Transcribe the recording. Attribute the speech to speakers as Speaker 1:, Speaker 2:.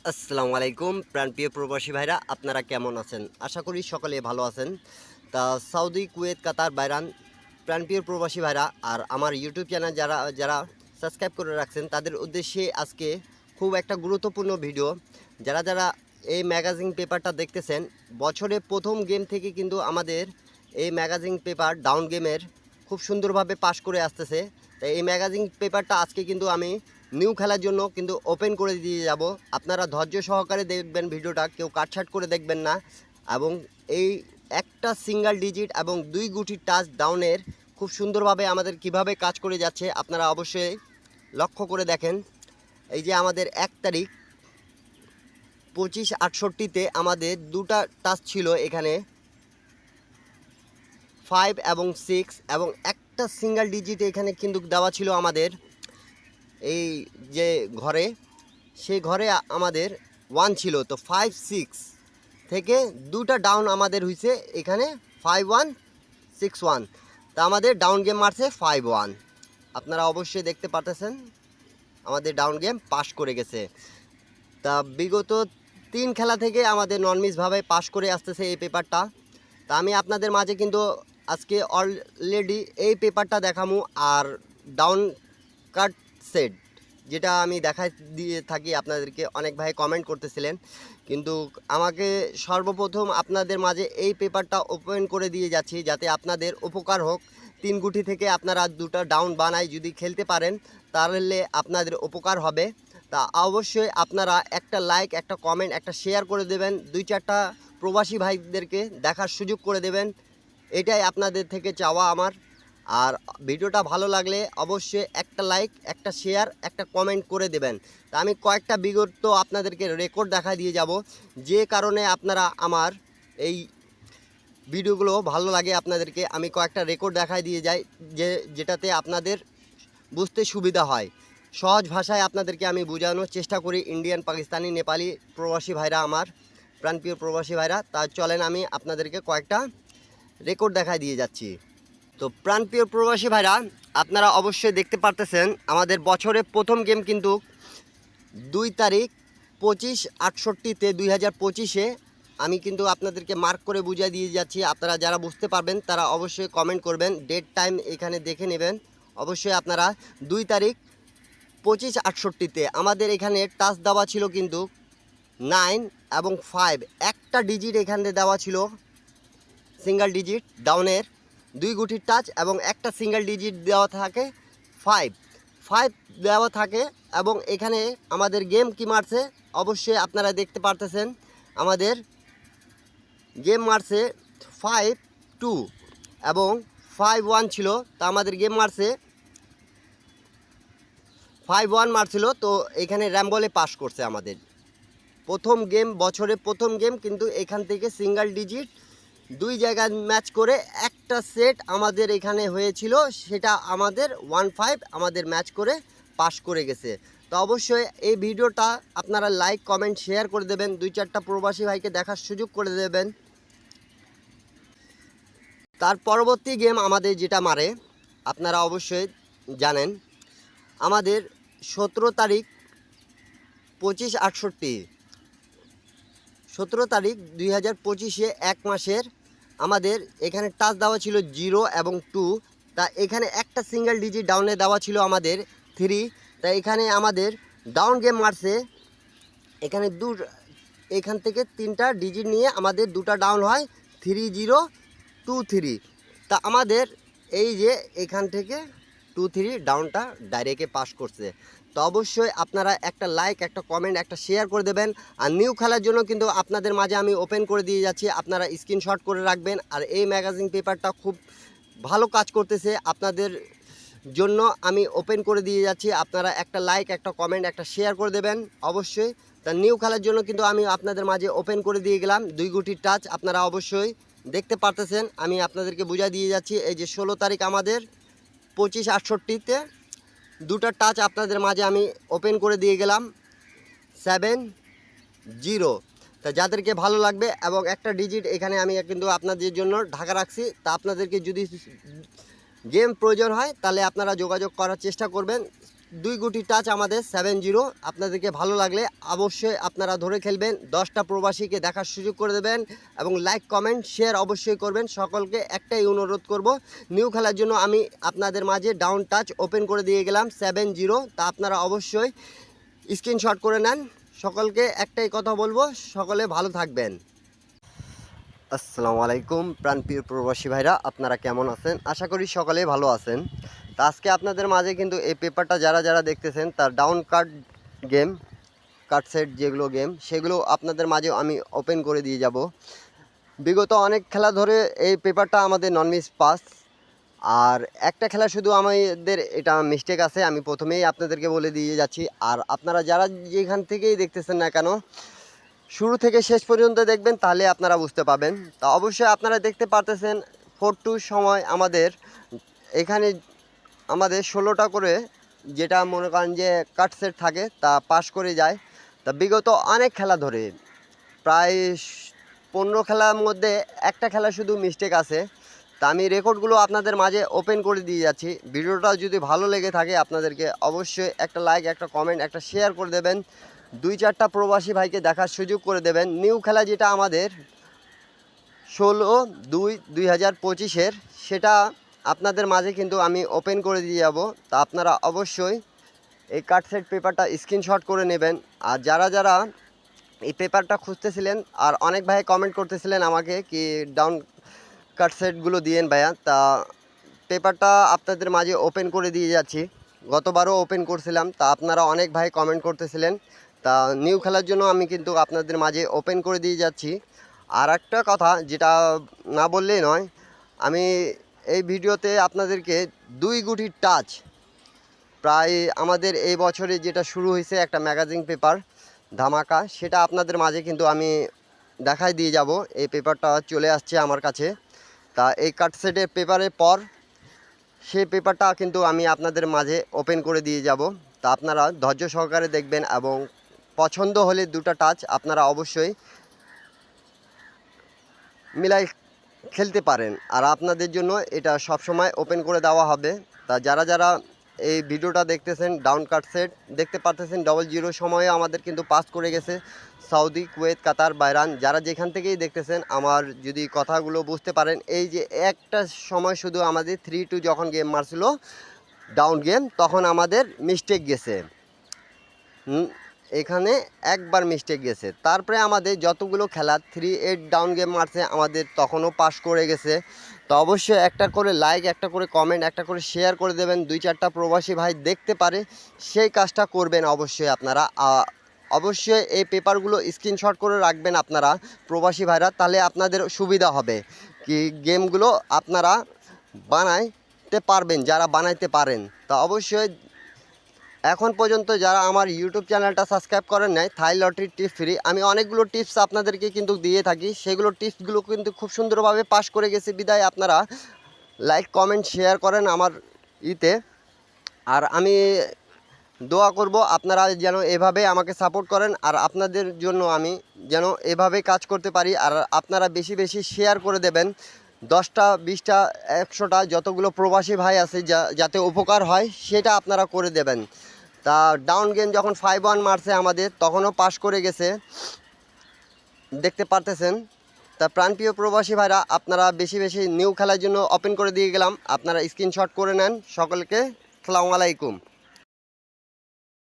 Speaker 1: আসসালামু আলাইকুম প্রাণপ্রিয় প্রবাসী ভাইরা, আপনারা কেমন আছেন? আশা করি সকলে ভালো আছেন। তা সৌদি, কুয়েত, কাতার, বাইরান প্রাণপ্রিয় প্রবাসী ভাইরা আর আমার ইউটিউব চ্যানেল যারা যারা সাবস্ক্রাইব করে রাখছেন তাদের উদ্দেশ্যে আজকে খুব একটা গুরুত্বপূর্ণ ভিডিও। যারা যারা এই ম্যাগাজিন পেপারটা দেখতেছেন, বছরে প্রথম গেম থেকে কিন্তু আমাদের এই ম্যাগাজিন পেপার ডাউন গেমের খুব সুন্দরভাবে পাশ করে আসতেছে। তাই এই ম্যাগাজিন পেপারটা আজকে কিন্তু আমি নিউ খেলার জন্য কিন্তু ওপেন করে দিয়ে যাব। আপনারা ধৈর্য সহকারে দেখবেন ভিডিওটা, কেউ কাটছাট করে দেখবেন না। এবং এই একটা সিঙ্গেল ডিজিট এবং 2 গুটি টাচ ডাউনের খুব সুন্দরভাবে আমাদের কিভাবে কাজ করে যাচ্ছে আপনারা অবশ্যই লক্ষ্য করে দেখেন। এই যে আমাদের 1 তারিখ 2568-তে আমাদের দুটা টাচ ছিল, এখানে 5 এবং 6 এবং একটা সিঙ্গেল ডিজিট এখানে কিন্তু দেওয়া ছিল আমাদের এই যে ঘরে, সেই ঘরে আমাদের 1 ছিল। তো 5 6 থেকে দুটা ডাউন আমাদের হয়েছে এখানে 5 1 6 1। তা আমাদের ডাউন গেম মারছে 5 1। আপনারা অবশ্যই দেখতে পারতেছেন আমাদের ডাউন গেম পাস করে গেছে। তা বিগত 3 খেলা থেকে আমাদের নন মিসভাবে পাস করে আসতেছে এই পেপারটা। তা আমি আপনাদের মাঝে কিন্তু আজকে অলরেডি এই পেপারটা দেখামু। আর ডাউন কাট সেট যেটা আমি দেখাই দিয়ে থাকি আপনাদেরকে, অনেক ভাই কমেন্ট করতেছিলেন, কিন্তু আমাকে সর্বপ্রথম আপনাদের মাঝে এই পেপারটা ওপেন করে দিয়ে যাচ্ছি যাতে আপনাদের উপকার হোক। 3 গুটি থেকে আপনারা দুটো ডাউন বানাই যদি খেলতে পারেন তাহলে আপনাদের উপকার হবে। তা অবশ্যই আপনারা একটা লাইক, একটা কমেন্ট, একটা শেয়ার করে দেবেন, 2-4টা প্রবাসী ভাইদেরকে দেখার সুযোগ করে দেবেন। এটাই আপনাদের থেকে চাওয়া আমার। আর ভিডিওটা ভালো লাগলে অবশ্যই একটা লাইক, একটা শেয়ার, একটা কমেন্ট করে দেবেন। তা আমি কয়েকটা বিগত আপনাদেরকে রেকর্ড দেখা দিয়ে যাব, যে কারণে আপনারা আমার এই ভিডিওগুলো ভালো লাগে আপনাদেরকে আমি কয়েকটা রেকর্ড দেখাই দিয়ে যাই, যেটাতে আপনাদের বুঝতে সুবিধা হয়। সহজ ভাষায় আপনাদেরকে আমি বোঝানোর চেষ্টা করি। ইন্ডিয়ান, পাকিস্তানি, নেপালি প্রবাসী ভাইরা, আমার প্রাণপ্রিয় প্রবাসী ভাইরা, তা চলেন আমি আপনাদেরকে কয়েকটা রেকর্ড দেখাই দিয়ে যাচ্ছি। তো প্রাণপ্রিয় প্রবাসী ভাইরা, আপনারা অবশ্যই দেখতে পারতেছেন আমাদের বছরের প্রথম গেম কিন্তু 2 তারিখ 25/68-তে 2025-এ আমি কিন্তু আপনাদেরকে মার্ক করে বুঝিয়ে দিয়ে যাচ্ছি। আপনারা যারা বুঝতে পারবেন তারা অবশ্যই কমেন্ট করবেন, ডেট টাইম এখানে দেখে নেবেন। অবশ্যই আপনারা 2 তারিখ 25/68-তে আমাদের এখানে টাচ দেওয়া ছিল কিন্তু 9 এবং 5, একটা ডিজিট এখানে দেওয়া ছিল সিঙ্গেল ডিজিট ডাউনের, 2 গুটির টাচ এবং একটা সিঙ্গেল ডিজিট দেওয়া থাকে 5 5 দেওয়া থাকে। এবং এখানে আমাদের গেম কি মারছে অবশ্যই আপনারা দেখতে পারতেছেন, আমাদের গেম মারছে 5 2 এবং 5 1 ছিল। তা আমাদের গেম মারছে 5 1 মারছিল। তো এখানে র্যাম্বলে পাস করছে আমাদের প্রথম গেম, বছরে প্রথম গেম কিন্তু এখান থেকে সিঙ্গেল ডিজিট 2 জায়গায় ম্যাচ করে একটা সেট আমাদের এখানে হয়েছিল, সেটা আমাদের 1-5 আমাদের ম্যাচ করে পাস করে গেছে। তো অবশ্যই এই ভিডিওটা আপনারা লাইক, কমেন্ট, শেয়ার করে দেবেন, 2-4টা প্রবাসী ভাইকে দেখার সুযোগ করে দেবেন। তার পরবর্তী গেম আমাদের যেটা মারে আপনারা অবশ্যই জানেন, আমাদের 17 তারিখ 25/68 17 তারিখ 2025-এ 1 মাসের আমাদের এখানে টাচ দেওয়া ছিল 0 এবং 2। তা এখানে একটা সিঙ্গেল ডিজিট ডাউনে দেওয়া ছিল আমাদের 3। তা এখানে আমাদের ডাউন গেম মারছে এখানে এখান থেকে 3টা ডিজিট নিয়ে আমাদের দুটা ডাউন হয় 3 0 2 3। তা আমাদের এই যে এখান থেকে 2 3 ডাউনটা ডাইরেক্টে পাস করছে। তো অবশ্যই আপনারা একটা লাইক, একটা কমেন্ট, একটা শেয়ার করে দেবেন। আর নিউ খেলার জন্য কিন্তু আপনাদের মাঝে আমি ওপেন করে দিয়ে যাচ্ছি, আপনারা স্ক্রিনশট করে রাখবেন। আর এই ম্যাগাজিন পেপারটা খুব ভালো কাজ করতেছে আপনাদের জন্য, আমি ওপেন করে দিয়ে যাচ্ছি। আপনারা একটা লাইক, একটা কমেন্ট, একটা শেয়ার করে দেবেন অবশ্যই। তা নিউ খেলার জন্য কিন্তু আমি আপনাদের মাঝে ওপেন করে দিয়ে গেলাম 2 গুটির টাচ, আপনারা অবশ্যই দেখতে পারতেছেন। আমি আপনাদেরকে বুঝিয়ে দিয়ে যাচ্ছি, এই যে 16 তারিখ আমাদের 25/68-তে দুটা টাচ আপনাদের মাঝে আমি ওপেন করে দিয়ে গেলাম 7 0। তা যাদেরকে ভালো লাগবে এবং একটা ডিজিট এখানে আমি কিন্তু আপনাদের জন্য ঢাকা রাখছি। তা আপনাদেরকে যদি গেম প্রয়োজন হয় তাহলে আপনারা যোগাযোগ করার চেষ্টা করবেন। দুই গুটি টাচ আমাদের 70। আপনাদেরকে ভালো লাগলে অবশ্যই আপনারা ধরে খেলবেন, 10টা প্রবাসীকে দেখার সুযোগ করে দেবেন এবং লাইক কমেন্ট শেয়ার অবশ্যই করবেন। সকলকে একটাই অনুরোধ করব, নিউ খেলার জন্য আমি আপনাদের মাঝে ডাউন টাচ ওপেন করে দিয়ে গেলাম 70। তা আপনারা অবশ্যই স্ক্রিনশট করে নেন। সকলকে একটাই কথা বলবো, সকলে ভালো থাকবেন। আসসালামু আলাইকুম প্রাণপ্রিয় প্রবাসী ভাইরা, আপনারা কেমন আছেন? আশা করি সকলেই ভালো আছেন। তা আজকে আপনাদের মাঝে কিন্তু এই পেপারটা যারা যারা দেখতেছেন তার down card game, card set যেগুলো গেম, সেগুলো আপনাদের মাঝে আমি ওপেন করে দিয়ে যাব। বিগত অনেক খেলা ধরে এই পেপারটা আমাদের নন মিস পাস, আর একটা খেলা শুধু আমাদের এটা মিস্টেক আছে, আমি প্রথমেই আপনাদেরকে বলে দিয়ে যাচ্ছি। আর আপনারা যারা যেখান থেকেই দেখতেছেন না কেন, শুরু থেকে শেষ পর্যন্ত দেখবেন, তাহলে আপনারা বুঝতে পাবেন। তা অবশ্যই আপনারা দেখতে পারতেছেন 4-2 সময় আমাদের এখানে আমাদের 16টা করে, যেটা মনে করেন যে কাট সেট থাকে, তা পাস করে যায়। তা বিগত অনেক খেলা ধরে প্রায় 15 খেলার মধ্যে একটা খেলা শুধু মিস্টেক আছে। তা আমি রেকর্ডগুলো আপনাদের মাঝে ওপেন করে দিয়ে যাচ্ছি। ভিডিওটা যদি ভালো লেগে থাকে আপনাদেরকে অবশ্যই একটা লাইক, একটা কমেন্ট, একটা শেয়ার করে দেবেন। 2-4টা প্রবাসী ভাইকে দেখার সুযোগ করে দেবেন। নিউ খেলা যেটা আমাদের 16/2/2025-এর, সেটা আপনাদের মাঝে কিন্তু আমি ওপেন করে দিয়ে যাব। তা আপনারা অবশ্যই এই কার্ড সেট পেপারটা স্ক্রিনশট করে নেবেন। আর যারা যারা এই পেপারটা খুঁজতেছিলেন, আর অনেক ভাই কমেন্ট করতেছিলেন আমাকে কি ডাউন কার্ড সেটগুলো দিয়েন ভাইয়া, তা পেপারটা আপনাদের মাঝে ওপেন করে দিয়ে যাচ্ছি। গতবারও ওপেন করছিলাম, তা আপনারা অনেক ভাই কমেন্ট করতেছিলেন। তা নিউ খেলার জন্য আমি কিন্তু আপনাদের মাঝে ওপেন করে দিয়ে যাচ্ছি। আর একটা কথা যেটা না বললেই নয়, আমি এই ভিডিওতে আপনাদেরকে 2 গুটি টাচ, প্রায় আমাদের এই বছরে যেটা শুরু হয়েছে একটা ম্যাগাজিন পেপার ধামাকা, সেটা আপনাদের মাঝে কিন্তু আমি দেখাই দিয়ে যাব। এই পেপারটা চলে আসছে আমার কাছে। তা এই কাট সেটের পেপারের পর সেই পেপারটা কিন্তু আমি আপনাদের মাঝে ওপেন করে দিয়ে যাব। তা আপনারা ধৈর্য সহকারে দেখবেন এবং পছন্দ হলে 2টা টাচ আপনারা অবশ্যই মিলাই খেলতে পারেন। আর আপনাদের জন্য এটা সবসময় ওপেন করে দেওয়া হবে। তা যারা যারা এই ভিডিওটা দেখতেছেন, ডাউন কাট সেট দেখতে পারতেছেন 00 সময়ে আমাদের কিন্তু পাস করে গেছে সৌদি, কুয়েত, কাতার, বাহরাইন। যারা যেখান থেকেই দেখতেছেন, আমার যদি কথাগুলো বুঝতে পারেন, এই যে একটা সময় শুধু আমাদের 3-2 যখন গেম মারছিল ডাউন গেম, তখন আমাদের মিস্টেক গেছে। এখানে একবার মিস্টেক গেছে। তারপরে আমাদের যতগুলো খেলা 3-8 ডাউন গেম মারছে, আমাদের তখনও পাস করে গেছে। তো অবশ্যই একটা করে লাইক, একটা করে কমেন্ট, একটা করে শেয়ার করে দেবেন, 2-4টা প্রবাসী ভাই দেখতে পারে, সেই কাজটা করবেন অবশ্যই আপনারা। অবশ্যই এই পেপারগুলো স্ক্রিনশট করে রাখবেন আপনারা প্রবাসী ভাইরা, তাহলে আপনাদের সুবিধা হবে কি গেমগুলো আপনারা বানাইতে পারবেন, যারা বানাইতে পারেন। তা অবশ্যই এখন পর্যন্ত যারা আমার ইউটিউব চ্যানেলটা সাবস্ক্রাইব করেন নাই, থাই লটারি টিপস ফ্রি, আমি অনেকগুলো টিপস আপনাদেরকে কিন্তু দিয়ে থাকি। সেগুলো টিপসগুলো কিন্তু খুব সুন্দরভাবে পাস করে গেছে, বিদায় আপনারা লাইক কমেন্ট শেয়ার করেন আমার ইতে। আর আমি দোয়া করব আপনারা যেন এভাবে আমাকে সাপোর্ট করেন, আর আপনাদের জন্য আমি যেন এভাবে কাজ করতে পারি। আর আপনারা বেশি বেশি শেয়ার করে দেবেন, 10টা 20টা 100টা যতগুলো প্রবাসী ভাই আছে যাতে উপকার হয়, সেটা আপনারা করে দেবেন। তা ডাউন গেম যখন 5-1 মারছে আমাদের, তখনও পাস করে গেছে, দেখতে পারতেছেন। তা প্রাণপ্রিয় প্রবাসী ভাইরা, আপনারা বেশি বেশি নিউ খেলার জন্য ওপেন করে দিয়ে গেলাম, আপনারা স্ক্রিনশট করে নেন। সকলকে আসসালামু আলাইকুম।